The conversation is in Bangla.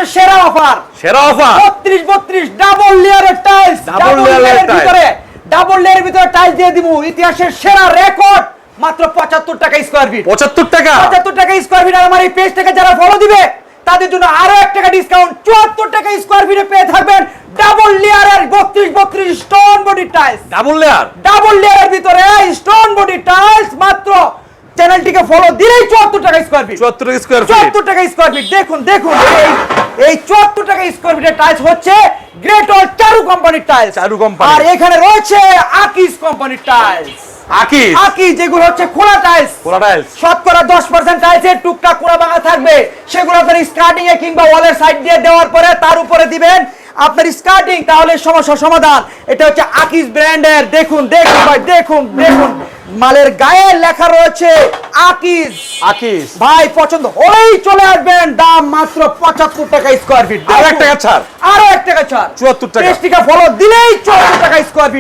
ইতিহাসের সেরা অফার 32 ডাবল লেয়ারের টাইলস, ডাবল লেয়ারের ভিতরে টাইলস দিয়ে দিব। ইতিহাসের সেরা রেকর্ড মাত্র 75 টাকা স্কয়ার ফিট। 75 টাকা স্কয়ার ফিট। আর আমার এই পেজ থেকে যারা ফলো দিবে তাদের জন্য আরো 1 টাকা ডিসকাউন্ট, 74 টাকা স্কয়ার ফিটে পেয়ে থাকবেন ডাবল লেয়ারের 32 স্টোন বডি টাইলস। ডাবল লেয়ারের ভিতরে স্টোন বডি টাইলস মাত্র চ্যানেলটিকে ফলো দিলেই 74 টাকা স্কয়ার ফিট। 74 টাকা স্কয়ার ফিট। দেখুন এই 74 টাকা স্কয়ার ফিটের টাইলস হচ্ছে গ্রেট অল চারু কোম্পানির টাইলস। আর এখানে রয়েছে আকিজ কোম্পানির টাইলস। আকিজ যেগুলো হচ্ছে খোলা টাইলস। শতকরা 10% টাইলসের টুকটাক কোড়া ভাঙা থাকবে, সেগুলো আপনার স্কার্টিং এ কিংবা ওয়ালের সাইড দিয়ে দেওয়ার পরে তার উপরে দিবেন আপনার স্কার্টিং, তাহলে সমস্যা সমাধান। এটা হচ্ছে আকিজ ব্র্যান্ডের। দেখুন ভাই, দেখুন মালের গায়ে লেখা রয়েছে আকিজ। ভাই পছন্দ হলেই চলে আসবেন। দাম মাত্র 75 টাকা স্কয়ার ফিট। আরো 1 টাকা ছাড়। 74 টাকা। পেজটিকে ফলো দিলেই 74 টাকা স্কয়ার ফিট।